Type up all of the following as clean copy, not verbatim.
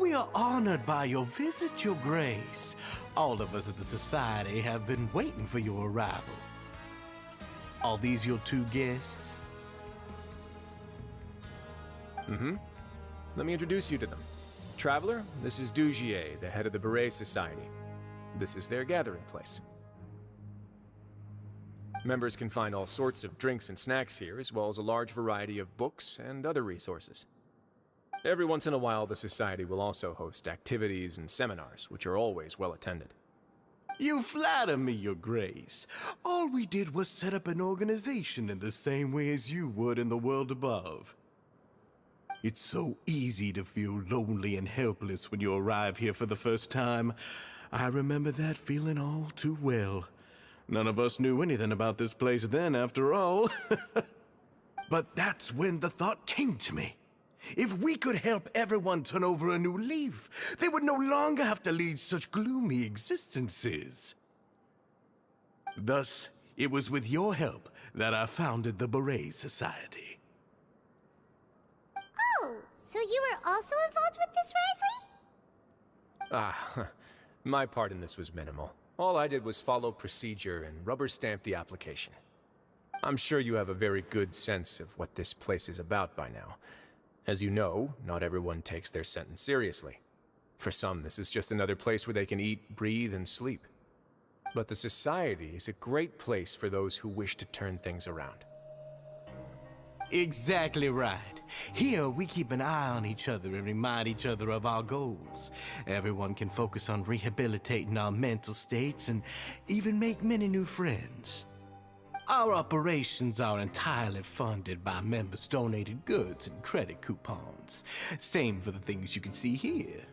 We are honored by your visit, Your Grace. All of us at the Society have been waiting for your arrival. Are these your two guests? Let me introduce you to them. Traveler, this is Dugier, the head of the Beret Society. This is their gathering place. Members can find all sorts of drinks and snacks here, as well as a large variety of books and other resources. Every once in a while, the Society will also host activities and seminars, which are always well attended. You flatter me, Your Grace. All we did was set up an organization in the same way as you would in the world above. It's so easy to feel lonely and helpless when you arrive here for the first time. I remember that feeling all too well. None of us knew anything about this place then, after all. But that's when the thought came to me. If we could help everyone turn over a new leaf, they would no longer have to lead such gloomy existences. Thus, it was with your help that I founded the Beret Society. Oh, so you were also involved with this, Wriothesley? My part in this was minimal. All I did was follow procedure and rubber stamp the application. I'm sure you have a very good sense of what this place is about by now. As you know, not everyone takes their sentence seriously. For some, this is just another place where they can eat, breathe, and sleep. But the Society is a great place for those who wish to turn things around. Exactly right. Here, we keep an eye on each other and remind each other of our goals. Everyone can focus on rehabilitating our mental states and even make many new friends. Our operations are entirely funded by members' donated goods and credit coupons. Same for the things you can see here.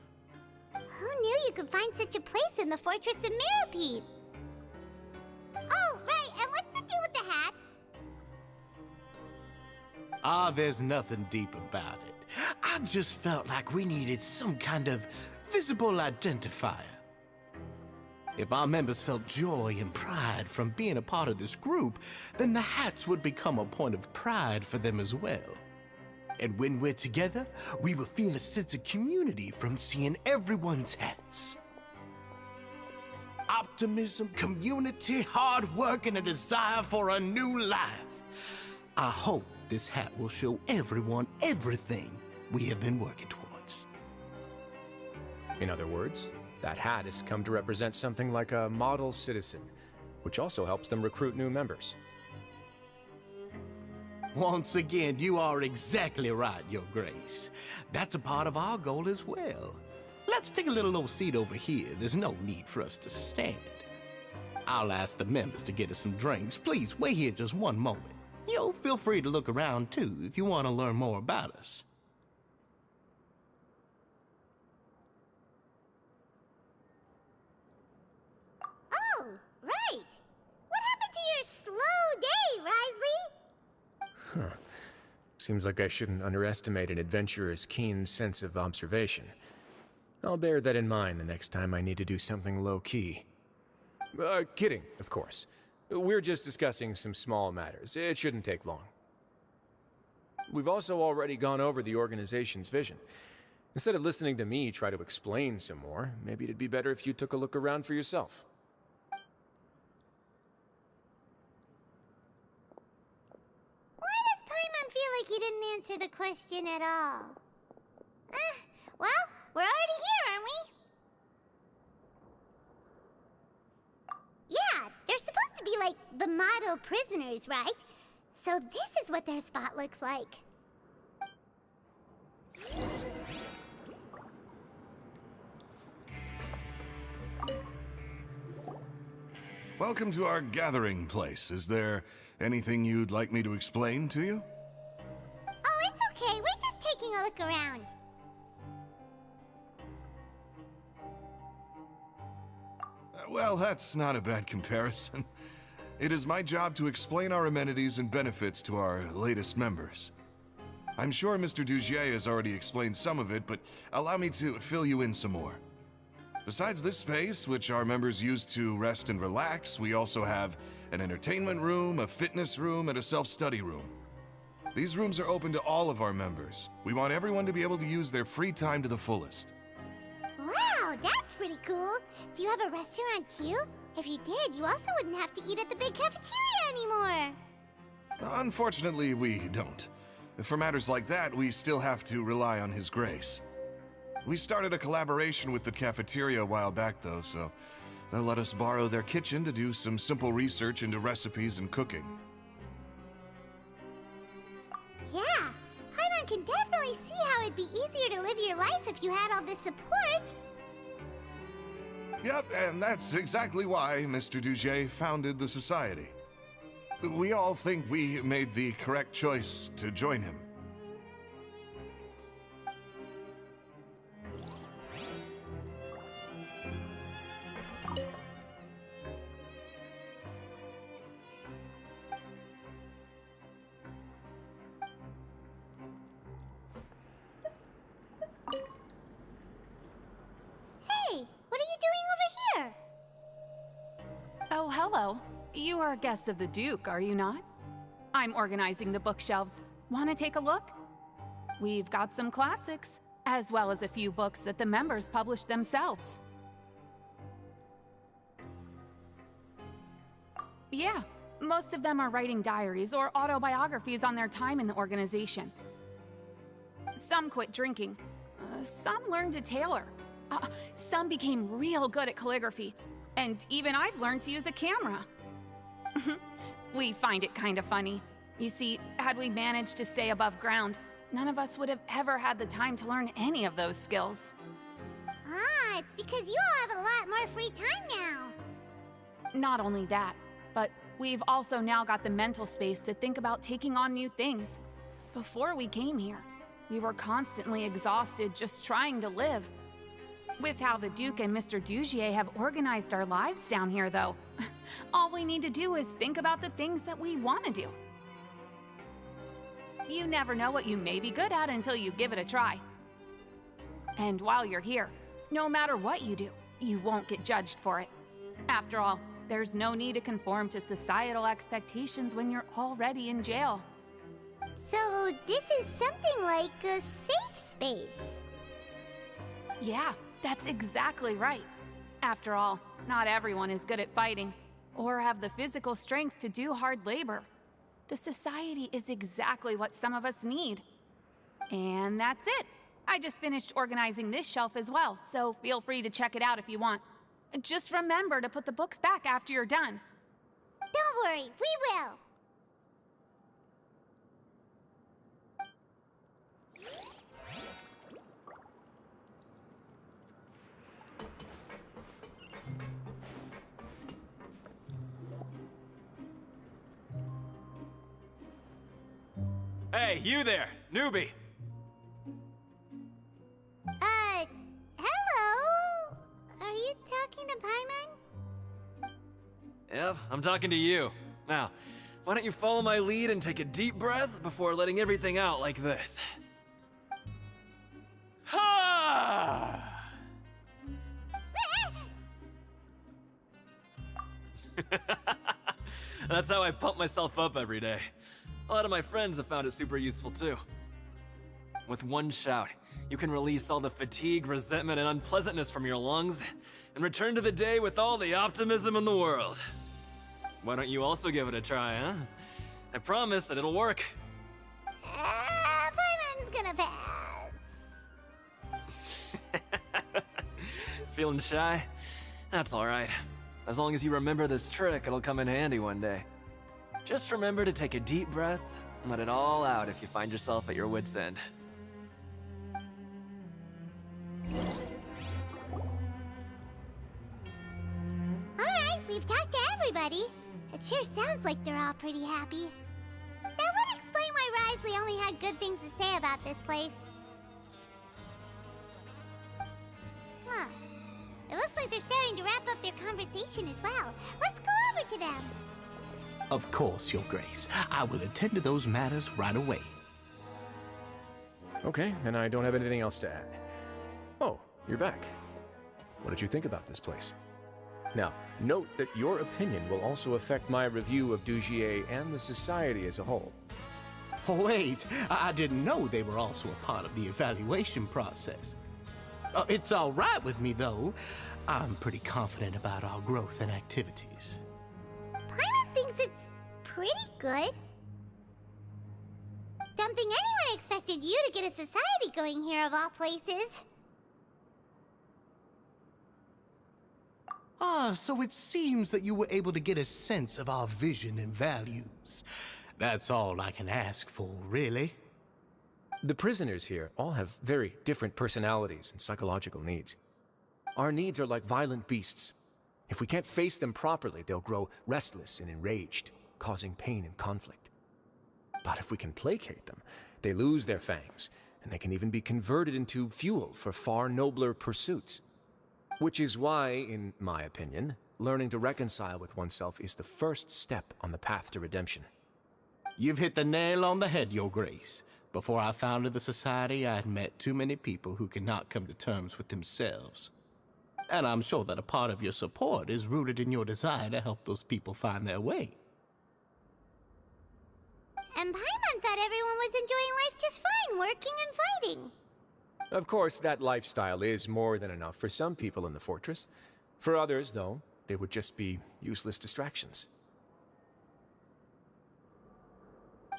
Who knew you could find such a place in the Fortress of Mirapede? Oh, right, and what's the deal with the hats? There's nothing deep about it. I just felt like we needed some kind of visible identifier. If our members felt joy and pride from being a part of this group, then the hats would become a point of pride for them as well. And when we're together, we will feel a sense of community from seeing everyone's hats. Optimism, community, hard work, and a desire for a new life. I hope this hat will show everyone everything we have been working towards. In other words, that hat has come to represent something like a model citizen, which also helps them recruit new members. Once again, you are exactly right, Your Grace. That's a part of our goal as well. Let's take a little old seat over here. There's no need for us to stand. I'll ask the members to get us some drinks. Please wait here just one moment. Feel free to look around too if you want to learn more about us. Oh, right. What happened to your slow day, Wriothesley? Seems like I shouldn't underestimate an adventurer's keen sense of observation. I'll bear that in mind the next time I need to do something low-key. Kidding, of course. We're just discussing some small matters. It shouldn't take long. We've also already gone over the organization's vision. Instead of listening to me try to explain some more, maybe it'd be better if you took a look around for yourself. Why does Paimon feel like he didn't answer the question at all? Well, we're already here, aren't we? Yeah, they're supposed to be like the model prisoners, right? So this is what their spot looks like. Welcome to our gathering place. Is there anything you'd like me to explain to you? Oh, it's okay. We're just taking a look around. Well, that's not a bad comparison. It is my job to explain our amenities and benefits to our latest members. I'm sure Mr. Dugier has already explained some of it, but allow me to fill you in some more. Besides this space, which our members use to rest and relax, we also have an entertainment room, a fitness room, and a self-study room. These rooms are open to all of our members. We want everyone to be able to use their free time to the fullest. Wow, that's pretty cool. Do you have a restaurant too? If you did, you also wouldn't have to eat at the big cafeteria anymore. Unfortunately, we don't. For matters like that, we still have to rely on His grace. We started a collaboration with the cafeteria a while back, though, so they'll let us borrow their kitchen to do some simple research into recipes and cooking. Yeah, Paimon can definitely see how it'd be easier to live your life if you had all this support. Yep, and that's exactly why Mr. Dugier founded the Society. We all think we made the correct choice to join him. Hey, what are you doing over here? Oh, hello. You are guests of the Duke, are you not? I'm organizing the bookshelves. Want to take a look? We've got some classics, as well as a few books that the members published themselves. Yeah, most of them are writing diaries or autobiographies on their time in the organization. Some quit drinking. Some learned to tailor. Some became real good at calligraphy. And even I've learned to use a camera. We find it kind of funny. You see, had we managed to stay above ground, none of us would have ever had the time to learn any of those skills. Ah, it's because you all have a lot more free time now. Not only that, but we've also now got the mental space to think about taking on new things. Before we came here, we were constantly exhausted just trying to live. With how the Duke and Mr. Dugier have organized our lives down here, though, all we need to do is think about the things that we want to do. You never know what you may be good at until you give it a try. And while you're here, no matter what you do, you won't get judged for it. After all, there's no need to conform to societal expectations when you're already in jail. So this is something like a safe space. Yeah, that's exactly right. After all, not everyone is good at fighting, or have the physical strength to do hard labor. The society is exactly what some of us need. And that's it. I just finished organizing this shelf as well, so feel free to check it out if you want. Just remember to put the books back after you're done. Don't worry, we will. Hey, you there, newbie! Hello? Are you talking to Paimon? Yep, I'm talking to you. Now, why don't you follow my lead and take a deep breath before letting everything out like this? Ha! That's how I pump myself up every day. A lot of my friends have found it super useful too. With one shout, you can release all the fatigue, resentment, and unpleasantness from your lungs and return to the day with all the optimism in the world. Why don't you also give it a try, huh? I promise that it'll work. Paimon's gonna pass. Feeling shy? That's alright. As long as you remember this trick, it'll come in handy one day. Just remember to take a deep breath and let it all out if you find yourself at your wit's end. Alright, we've talked to everybody. It sure sounds like they're all pretty happy. That would explain why Wriothesley only had good things to say about this place. Huh. It looks like they're starting to wrap up their conversation as well. Let's go over to them. Of course, Your Grace. I will attend to those matters right away. Okay, then I don't have anything else to add. Oh, you're back. What did you think about this place? Now, note that your opinion will also affect my review of Dugier and the Society as a whole. Wait, I didn't know they were also a part of the evaluation process. It's all right with me, though. I'm pretty confident about our growth and activities. Paimon thinks it's pretty good. Don't think anyone expected you to get a society going here of all places. Ah, so it seems that you were able to get a sense of our vision and values. That's all I can ask for, really. The prisoners here all have very different personalities and psychological needs. Our needs are like violent beasts. If we can't face them properly, they'll grow restless and enraged, causing pain and conflict. But if we can placate them, they lose their fangs, and they can even be converted into fuel for far nobler pursuits. Which is why, in my opinion, learning to reconcile with oneself is the first step on the path to redemption. You've hit the nail on the head, Your Grace. Before I founded the Society, I had met too many people who could not come to terms with themselves. And I'm sure that a part of your support is rooted in your desire to help those people find their way. And Paimon thought everyone was enjoying life just fine, working and fighting. Of course, that lifestyle is more than enough for some people in the fortress. For others, though, they would just be useless distractions.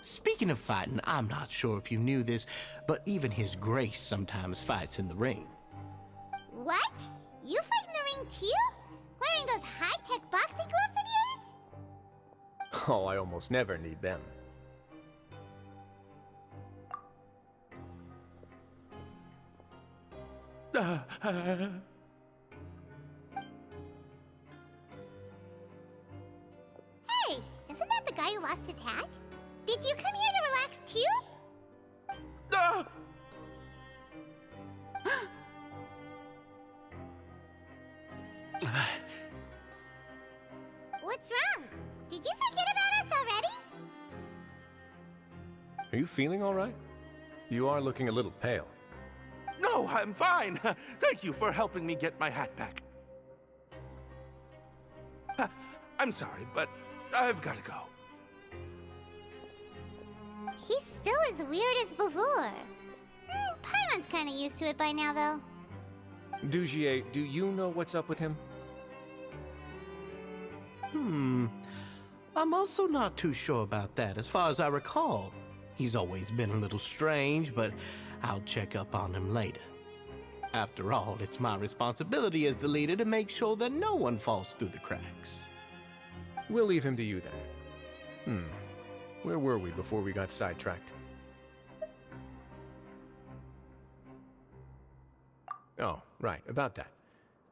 Speaking of fighting, I'm not sure if you knew this, but even His Grace sometimes fights in the ring. What? You fight in the ring too? Wearing those high-tech boxing gloves of yours? Oh, I almost never need them. Hey, isn't that the guy who lost his hat? Did you come here to relax too? What's wrong? Did you forget about us already? Are you feeling all right? You are looking a little pale. No, I'm fine. Thank you for helping me get my hat back. I'm sorry, but I've got to go. He's still as weird as before. Paimon's kind of used to it by now, though. Dugier, do you know what's up with him? I'm also not too sure about that. As far as I recall, he's always been a little strange, but I'll check up on him later. After all, it's my responsibility as the leader to make sure that no one falls through the cracks. We'll leave him to you then. Where were we before we got sidetracked? Oh, right, about that.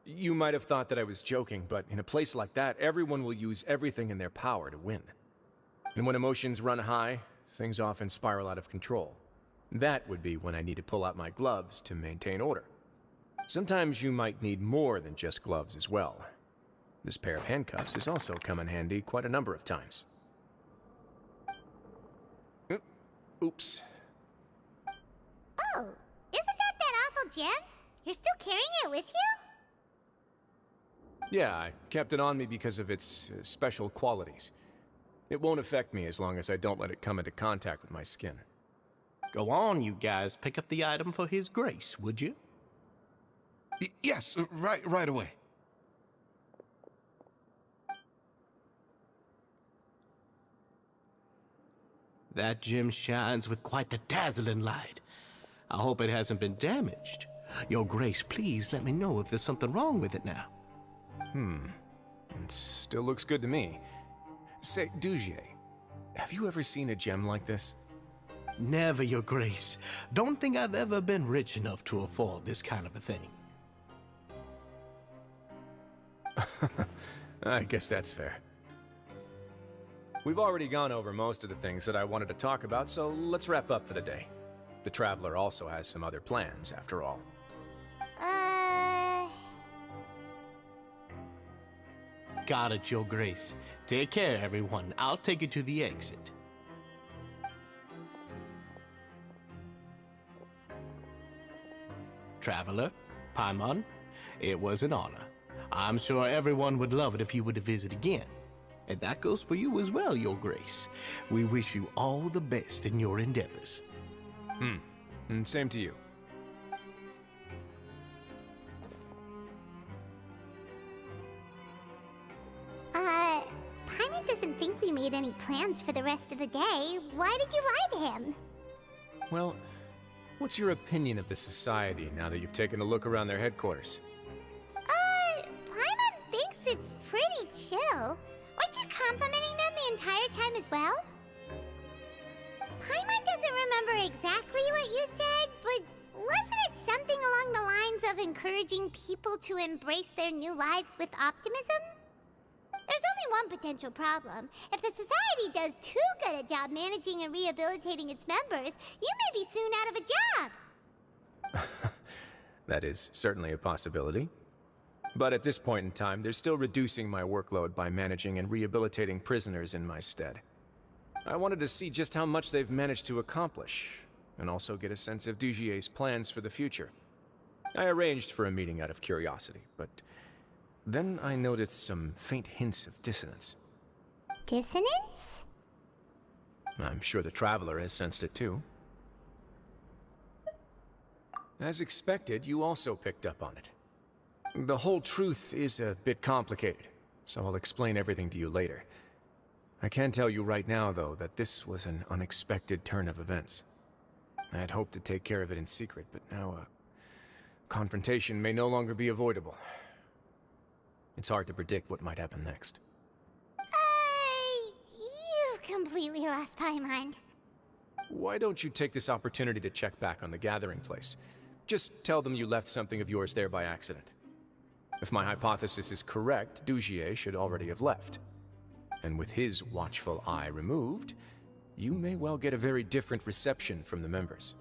You might have thought that I was joking, but in a place like that, everyone will use everything in their power to win. And when emotions run high, things often spiral out of control. That would be when I need to pull out my gloves to maintain order. Sometimes you might need more than just gloves as well. This pair of handcuffs has also come in handy quite a number of times. Oops. Oh, isn't that awful gem? You're still carrying it with you? Yeah, I kept it on me because of its special qualities. It won't affect me as long as I don't let it come into contact with my skin. Go on, you guys. Pick up the item for His Grace, would you? Yes, right away. That gem shines with quite the dazzling light. I hope it hasn't been damaged. Your Grace, please let me know if there's something wrong with it now. It still looks good to me. Say, Dugier, have you ever seen a gem like this? Never, Your Grace. Don't think I've ever been rich enough to afford this kind of a thing. I guess that's fair. We've already gone over most of the things that I wanted to talk about, so let's wrap up for the day. The Traveler also has some other plans, after all. Got it, Your Grace. Take care, everyone. I'll take you to the exit. Traveler, Paimon, it was an honor. I'm sure everyone would love it if you were to visit again. And that goes for you as well, Your Grace. We wish you all the best in your endeavors. And same to you. Paimon doesn't think we made any plans for the rest of the day. Why did you lie to him? Well, what's your opinion of the society now that you've taken a look around their headquarters? Paimon thinks it's pretty chill. Weren't you complimenting them the entire time as well? Paimon doesn't remember exactly what you said, but wasn't it something along the lines of encouraging people to embrace their new lives with optimism? There's only one potential problem. If the society does too good a job managing and rehabilitating its members, you may be soon out of a job. That is certainly a possibility. But at this point in time, they're still reducing my workload by managing and rehabilitating prisoners in my stead. I wanted to see just how much they've managed to accomplish, and also get a sense of Dugier's plans for the future. I arranged for a meeting out of curiosity, but then I noticed some faint hints of dissonance. Dissonance? I'm sure the Traveler has sensed it too. As expected, you also picked up on it. The whole truth is a bit complicated, so I'll explain everything to you later. I can tell you right now, though, that this was an unexpected turn of events. I had hoped to take care of it in secret, but now a confrontation may no longer be avoidable. It's hard to predict what might happen next. You completely lost my mind. Why don't you take this opportunity to check back on the gathering place? Just tell them you left something of yours there by accident. If my hypothesis is correct, Dugier should already have left. And with his watchful eye removed, you may well get a very different reception from the members.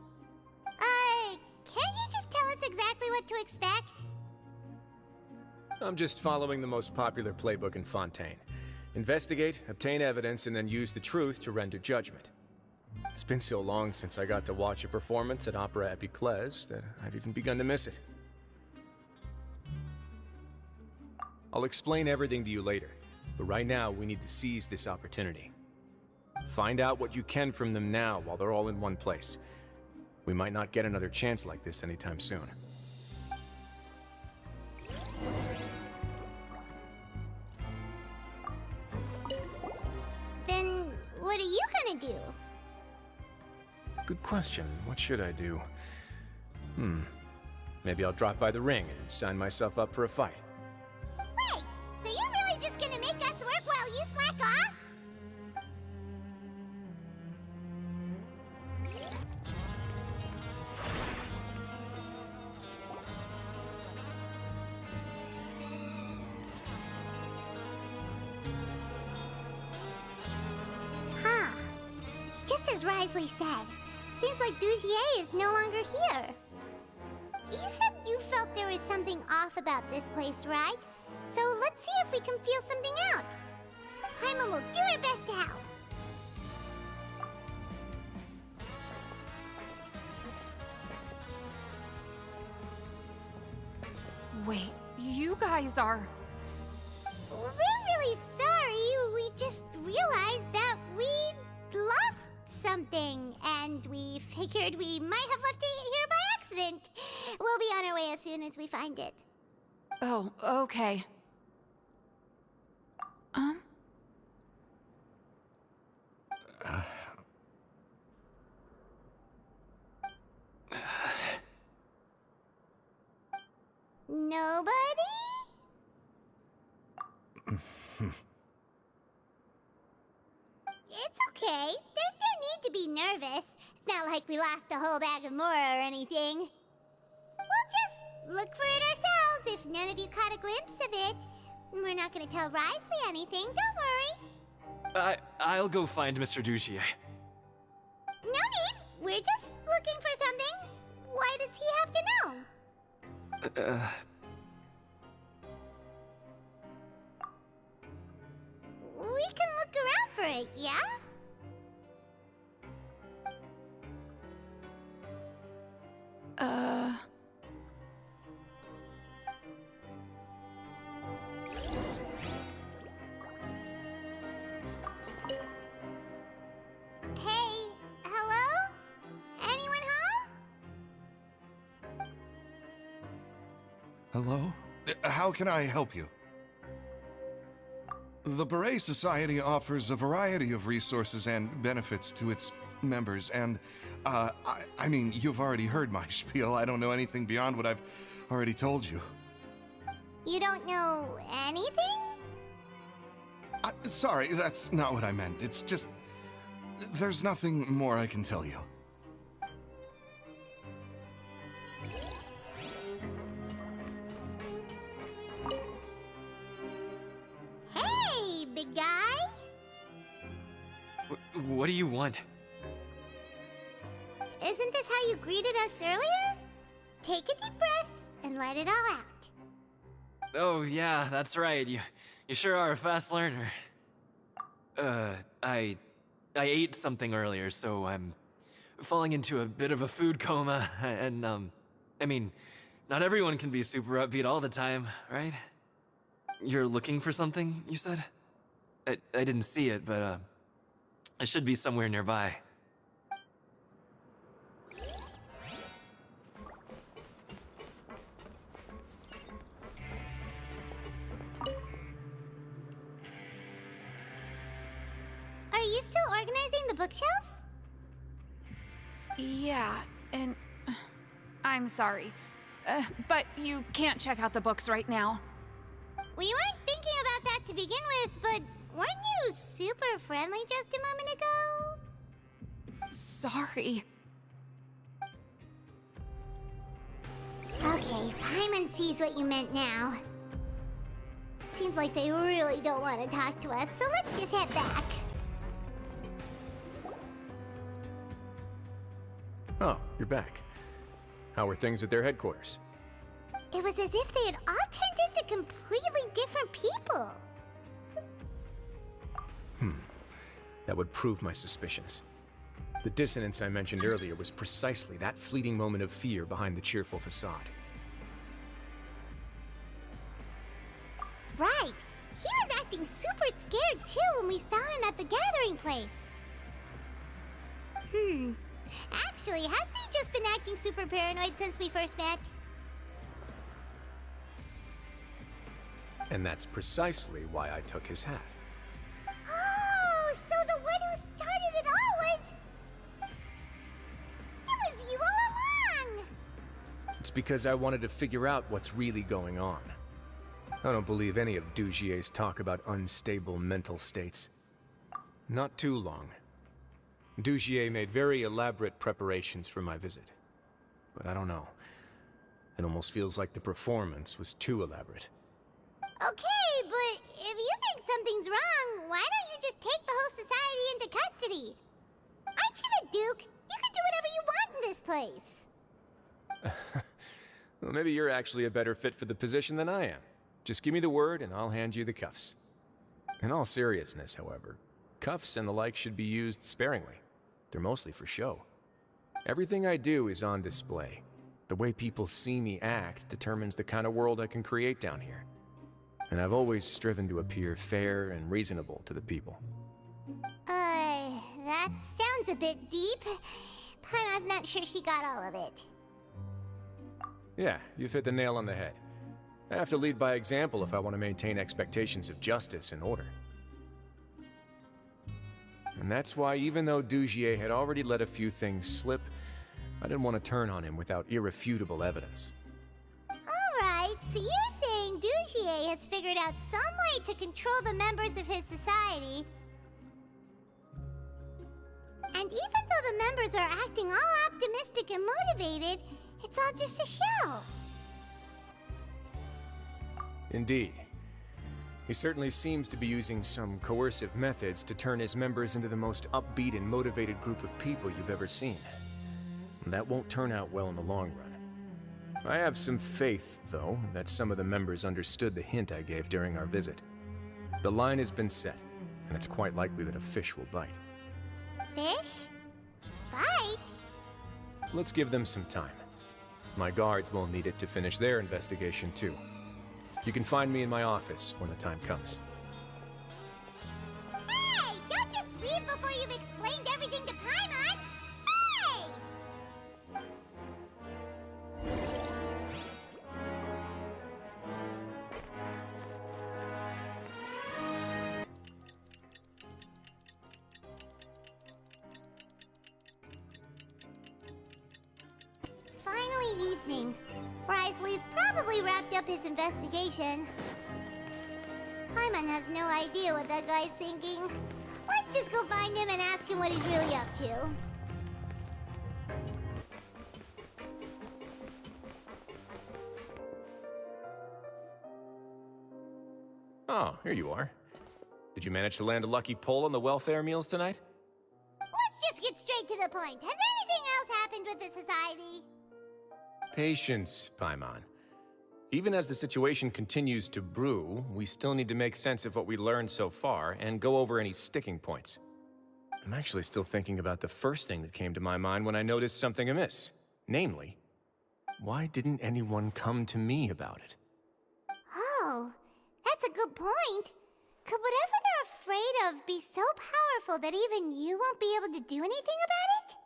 Can't you just tell us exactly what to expect? I'm just following the most popular playbook in Fontaine. Investigate, obtain evidence, and then use the truth to render judgment. It's been so long since I got to watch a performance at Opera Epiclese that I've even begun to miss it. I'll explain everything to you later, but right now we need to seize this opportunity. Find out what you can from them now while they're all in one place. We might not get another chance like this anytime soon. Then what are you gonna do? Good question. What should I do? Maybe I'll drop by the ring and sign myself up for a fight. Wait, so you're really just gonna make us work while you slack off? Huh. It's just as Wriothesley said. Seems like Dugier is no longer here. You said you felt there was something off about this place, right? So let's see if we can feel something out. Paimon will do her best to help. Wait, you guys are... We're really sorry. We just realized that we lost something, and we figured we might have left it here by accident. We'll be on our way as soon as we find it. Oh, okay. Nobody? It's okay. There's no need to be nervous. It's not like we lost a whole bag of Mora or anything. We'll just look for it ourselves if none of you caught a glimpse of it. We're not gonna tell Wriothesley anything, don't worry. I'll go find Mr. Dugier. No need. We're just looking for something. Why does he have to know? We can look around for it, yeah? Hey, hello? Anyone home? Hello? How can I help you? The Beret Society offers a variety of resources and benefits to its members, and, I mean, you've already heard my spiel. I don't know anything beyond what I've already told you. You don't know anything? Sorry, that's not what I meant. It's just... there's nothing more I can tell you. Hey, big guy! What do you want? Isn't this how you greeted us earlier? Take a deep breath and let it all out. Oh, yeah, that's right. You sure are a fast learner. I ate something earlier, so I'm falling into a bit of a food coma, and, I mean, not everyone can be super upbeat all the time, right? You're looking for something, you said? I didn't see it, but, it should be somewhere nearby. Are you still organizing the bookshelves? Yeah, and I'm sorry. But you can't check out the books right now. We weren't thinking about that to begin with, but weren't you super friendly just a moment ago? Sorry. Okay, Paimon sees what you meant now. Seems like they really don't want to talk to us, so let's just head back. Oh, you're back. How are things at their headquarters? It was as if they had all turned into completely different people. That would prove my suspicions. The dissonance I mentioned earlier was precisely that fleeting moment of fear behind the cheerful facade. Right. He was acting super scared too when we saw him at the gathering place. Actually, hasn't he just been acting super paranoid since we first met? And that's precisely why I took his hat. Oh, so the one who started it all was... It was you all along! It's because I wanted to figure out what's really going on. I don't believe any of Dugier's talk about unstable mental states. Not too long. Dugier made very elaborate preparations for my visit. But I don't know. It almost feels like the performance was too elaborate. Okay, but if you think something's wrong, why don't you just take the whole society into custody? Aren't you the Duke? You can do whatever you want in this place. Well, maybe you're actually a better fit for the position than I am. Just give me the word and I'll hand you the cuffs. In all seriousness, however, cuffs and the like should be used sparingly. They're mostly for show. Everything I do is on display. The way people see me act determines the kind of world I can create down here. And I've always striven to appear fair and reasonable to the people. That sounds a bit deep. Paimon's not sure she got all of it. Yeah, you've hit the nail on the head. I have to lead by example if I want to maintain expectations of justice and order. And that's why, even though Dugier had already let a few things slip, I didn't want to turn on him without irrefutable evidence. Alright, so you're saying Dugier has figured out some way to control the members of his society. And even though the members are acting all optimistic and motivated, it's all just a show. Indeed. He certainly seems to be using some coercive methods to turn his members into the most upbeat and motivated group of people you've ever seen. And that won't turn out well in the long run. I have some faith, though, that some of the members understood the hint I gave during our visit. The line has been set, and it's quite likely that a fish will bite. Fish? Bite? Let's give them some time. My guards will need it to finish their investigation, too. You can find me in my office when the time comes. Hey! Don't just leave before you've explained everything to Paimon! Hey! listening. Wriothesley's probably wrapped up his investigation. Paimon has no idea what that guy's thinking. Let's just go find him and ask him what he's really up to. Oh, here you are. Did you manage to land a lucky pull on the welfare meals tonight? Let's just get straight to the point. Has anything else happened with the society? Patience, Paimon. Even as the situation continues to brew, we still need to make sense of what we learned so far and go over any sticking points. I'm actually still thinking about the first thing that came to my mind when I noticed something amiss. Namely, why didn't anyone come to me about it? Oh, that's a good point. Could whatever they're afraid of be so powerful that even you won't be able to do anything about it?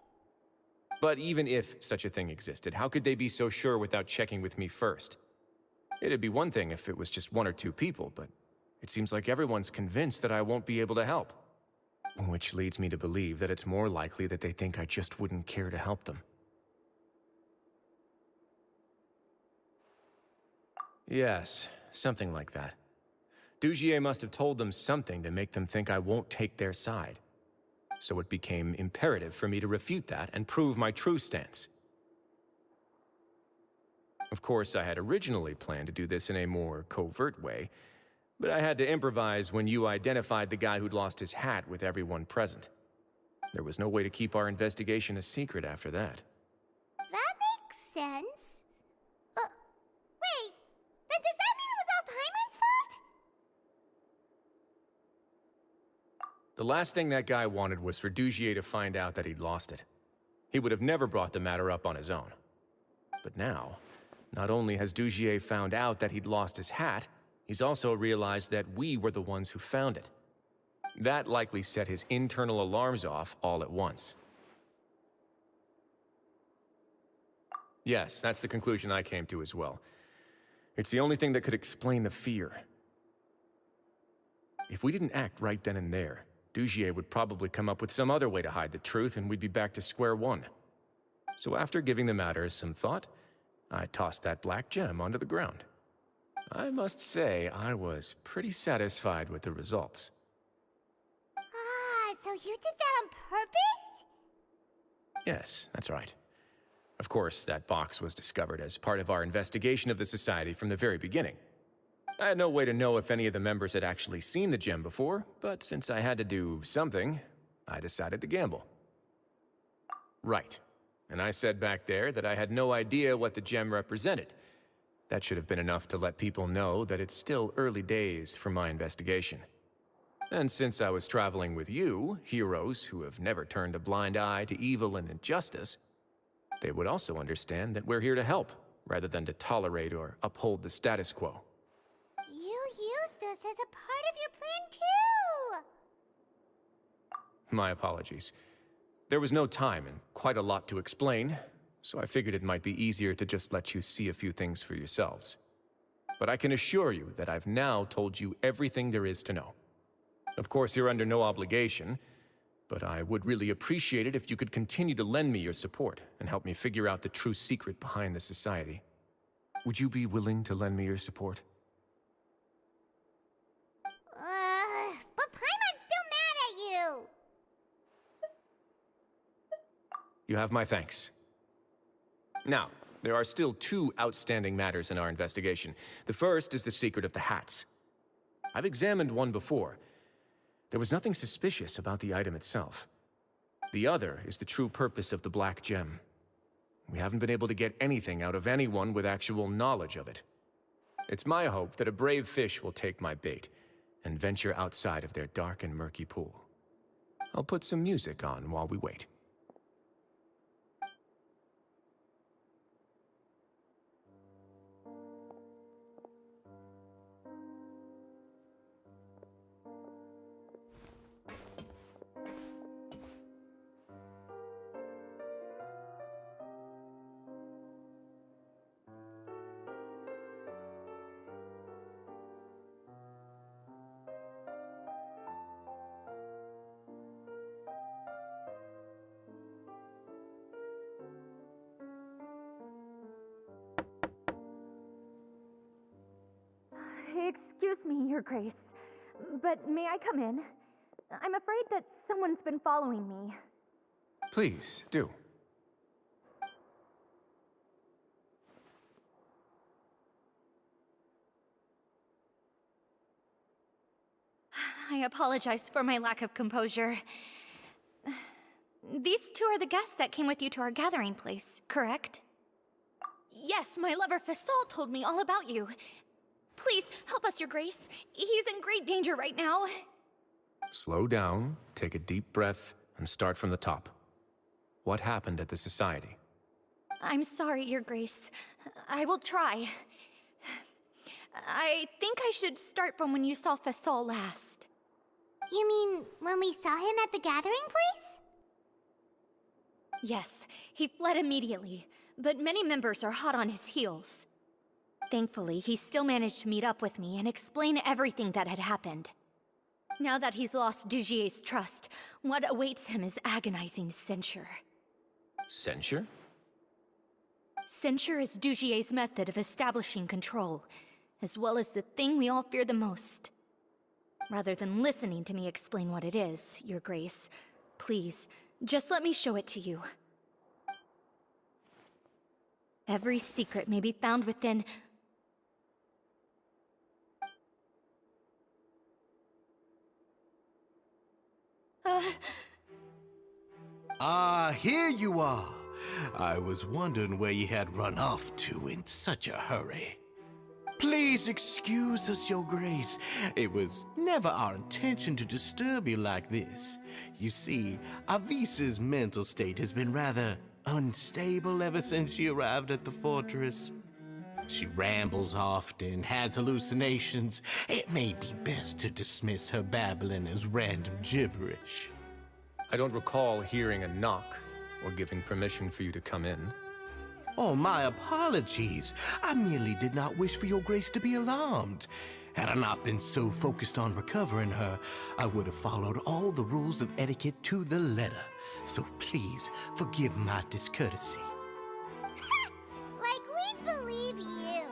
But even if such a thing existed, how could they be so sure without checking with me first? It'd be one thing if it was just one or two people, but it seems like everyone's convinced that I won't be able to help. Which leads me to believe that it's more likely that they think I just wouldn't care to help them. Yes, something like that. Dugier must have told them something to make them think I won't take their side. So it became imperative for me to refute that and prove my true stance. Of course, I had originally planned to do this in a more covert way, but I had to improvise when you identified the guy who'd lost his hat with everyone present. There was no way to keep our investigation a secret after that. That makes sense. Wait, then does that mean it was all Paimon's fault? The last thing that guy wanted was for Dugier to find out that he'd lost it. He would have never brought the matter up on his own. But now, not only has Dugier found out that he'd lost his hat, he's also realized that we were the ones who found it. That likely set his internal alarms off all at once. Yes, that's the conclusion I came to as well. It's the only thing that could explain the fear. If we didn't act right then and there, Dugier would probably come up with some other way to hide the truth and we'd be back to square one. So after giving the matter some thought, I tossed that black gem onto the ground. I must say, I was pretty satisfied with the results. Ah, so you did that on purpose? Yes, that's right. Of course, that box was discovered as part of our investigation of the Society from the very beginning. I had no way to know if any of the members had actually seen the gem before, but since I had to do something, I decided to gamble. Right. And I said back there that I had no idea what the gem represented. That should have been enough to let people know that it's still early days for my investigation. And since I was traveling with you, heroes who have never turned a blind eye to evil and injustice, they would also understand that we're here to help, rather than to tolerate or uphold the status quo. You used us as a part of your plan too! My apologies. There was no time and quite a lot to explain, so I figured it might be easier to just let you see a few things for yourselves. But I can assure you that I've now told you everything there is to know. Of course, you're under no obligation, but I would really appreciate it if you could continue to lend me your support and help me figure out the true secret behind the Society. Would you be willing to lend me your support? But Paimon's still mad at you! You have my thanks. Now, there are still two outstanding matters in our investigation. The first is the secret of the hats. I've examined one before. There was nothing suspicious about the item itself. The other is the true purpose of the black gem. We haven't been able to get anything out of anyone with actual knowledge of it. It's my hope that a brave fish will take my bait and venture outside of their dark and murky pool. I'll put some music on while we wait. Your Grace. But may I come in? I'm afraid that someone's been following me. Please, do. I apologize for my lack of composure. These two are the guests that came with you to our gathering place, correct? Yes, my lover Fasol told me all about you. Please, help us, Your Grace. He's in great danger right now. Slow down, take a deep breath, and start from the top. What happened at the Society? I'm sorry, Your Grace. I will try. I think I should start from when you saw Fasol last. You mean when we saw him at the gathering place? Yes, he fled immediately, but many members are hot on his heels. Thankfully, he still managed to meet up with me and explain everything that had happened. Now that he's lost Dugier's trust, what awaits him is agonizing censure. Censure? Censure is Dugier's method of establishing control, as well as the thing we all fear the most. Rather than listening to me explain what it is, Your Grace, please, just let me show it to you. Every secret may be found within... Here you are. I was wondering where you had run off to in such a hurry. Please excuse us, Your Grace. It was never our intention to disturb you like this. You see, Avisa's mental state has been rather unstable ever since she arrived at the fortress. She rambles often, has hallucinations. It may be best to dismiss her babbling as random gibberish. I don't recall hearing a knock or giving permission for you to come in. Oh, my apologies. I merely did not wish for Your Grace to be alarmed. Had I not been so focused on recovering her, I would have followed all the rules of etiquette to the letter. So please, forgive my discourtesy. Like we'd believe you.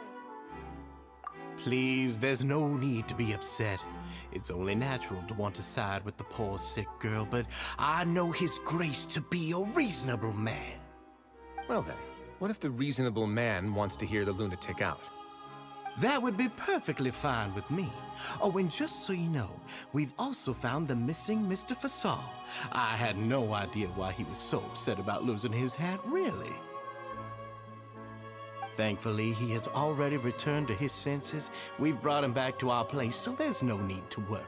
Please, there's no need to be upset. It's only natural to want to side with the poor sick girl, but I know His Grace to be a reasonable man. Well then, what if the reasonable man wants to hear the lunatic out? That would be perfectly fine with me. Oh, and just so you know, we've also found the missing Mr. Fasol. I had no idea why he was so upset about losing his hat, really. Thankfully, he has already returned to his senses. We've brought him back to our place, so there's no need to worry.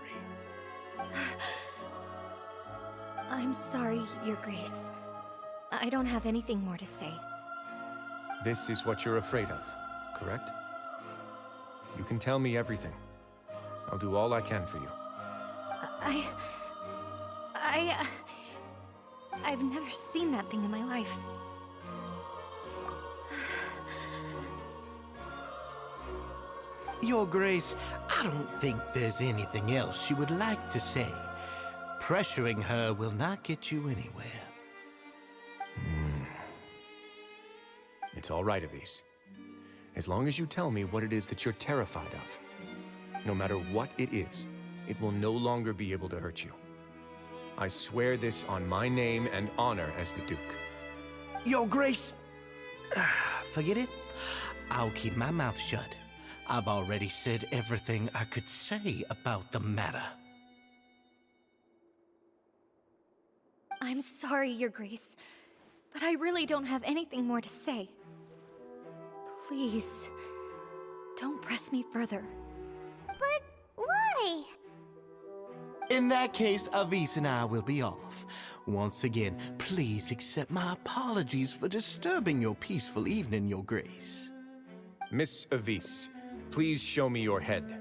I'm sorry, Your Grace. I don't have anything more to say. This is what you're afraid of, correct? You can tell me everything. I'll do all I can for you. I've never seen that thing in my life. Your Grace, I don't think there's anything else she would like to say. Pressuring her will not get you anywhere. It's all right, Avise. As long as you tell me what it is that you're terrified of. No matter what it is, it will no longer be able to hurt you. I swear this on my name and honor as the Duke. Your Grace, forget it. I'll keep my mouth shut. I've already said everything I could say about the matter. I'm sorry, Your Grace, but I really don't have anything more to say. Please, don't press me further. But why? In that case, Avise and I will be off. Once again, please accept my apologies for disturbing your peaceful evening, Your Grace. Miss Avise, please show me your head.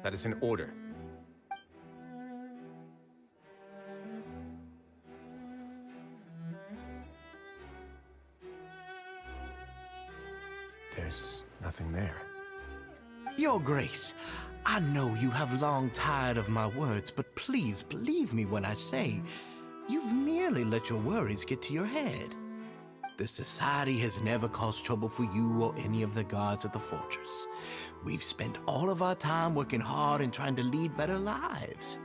That is an order. There's nothing there. Your Grace, I know you have long tired of my words, but please believe me when I say you've merely let your worries get to your head. The Society has never caused trouble for you or any of the guards at the fortress. We've spent all of our time working hard and trying to lead better lives.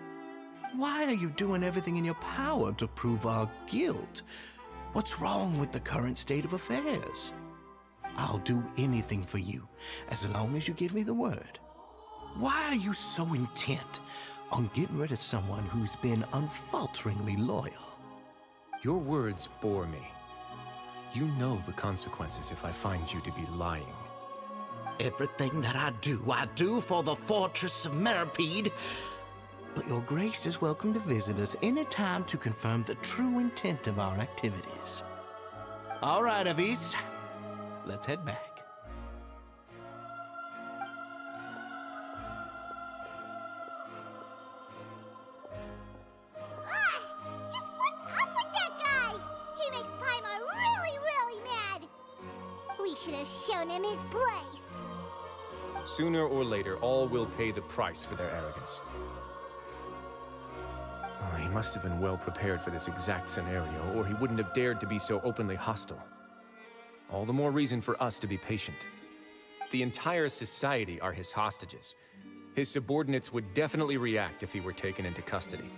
Why are you doing everything in your power to prove our guilt? What's wrong with the current state of affairs? I'll do anything for you, as long as you give me the word. Why are you so intent on getting rid of someone who's been unfalteringly loyal? Your words bore me. You know the consequences if I find you to be lying. Everything that I do for the Fortress of Meripede. But your grace is welcome to visit us anytime to confirm the true intent of our activities. All right, Avis. Let's head back. Just what's up with that guy? He makes Paimon really, really mad. We should have shown him his place. Sooner or later, all will pay the price for their arrogance. Oh, he must have been well prepared for this exact scenario, or he wouldn't have dared to be so openly hostile. All the more reason for us to be patient. The entire society are his hostages. His subordinates would definitely react if he were taken into custody.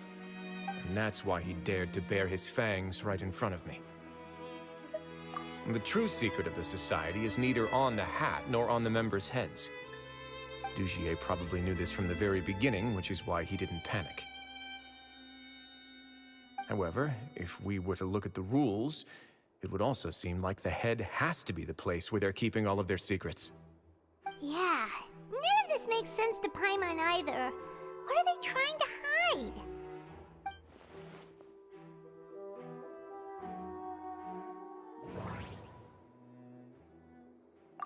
And that's why he dared to bare his fangs right in front of me. The true secret of the society is neither on the hat nor on the members' heads. Dugier probably knew this from the very beginning, which is why he didn't panic. However, if we were to look at the rules, it would also seem like the head has to be the place where they're keeping all of their secrets. Yeah, none of this makes sense to Paimon either. What are they trying to hide?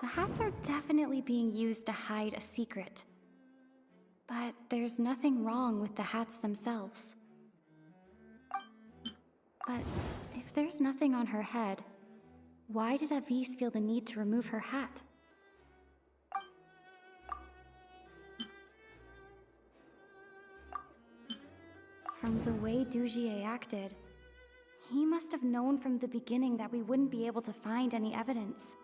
The hats are definitely being used to hide a secret. But there's nothing wrong with the hats themselves. But if there's nothing on her head, why did Avis feel the need to remove her hat? From the way Dugier acted, he must have known from the beginning that we wouldn't be able to find any evidence.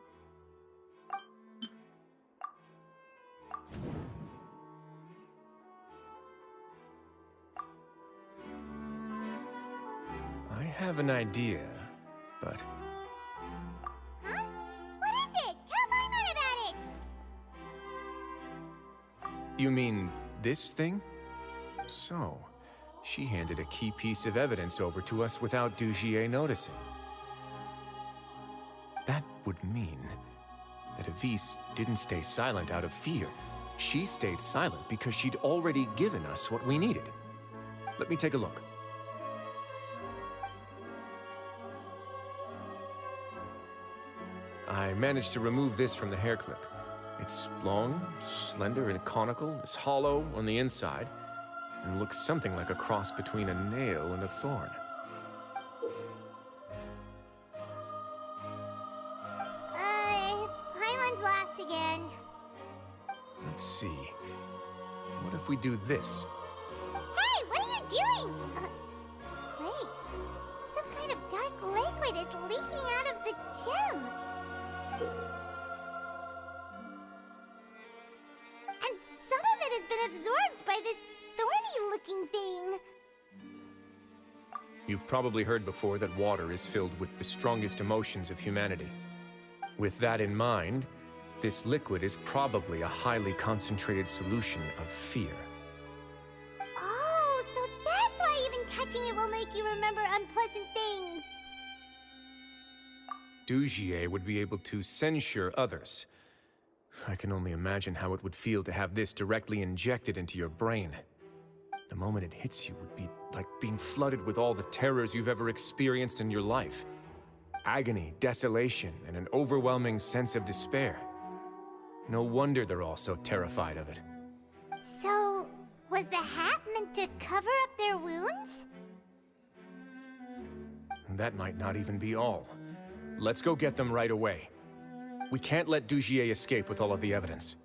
I have an idea, but... Huh? What is it? Tell Paimon about it! You mean this thing? So, she handed a key piece of evidence over to us without Dugier noticing. That would mean that Avis didn't stay silent out of fear. She stayed silent because she'd already given us what we needed. Let me take a look. I managed to remove this from the hair clip. It's long, slender, and conical. It's hollow on the inside, and looks something like a cross between a nail and a thorn. Paimon's lost again. Let's see. What if we do this? Hey, what are you doing? Wait. Some kind of dark liquid is leaking out of the gem. And some of it has been absorbed by this thorny-looking thing. You've probably heard before that water is filled with the strongest emotions of humanity. With that in mind, this liquid is probably a highly concentrated solution of fear. Oh, so that's why even touching it will make you remember unpleasant things. Dugier would be able to censure others. I can only imagine how it would feel to have this directly injected into your brain. The moment it hits you would be like being flooded with all the terrors you've ever experienced in your life. Agony, desolation, and an overwhelming sense of despair. No wonder they're all so terrified of it. So, was the hat meant to cover up their wounds? That might not even be all. Let's go get them right away. We can't let Dugier escape with all of the evidence.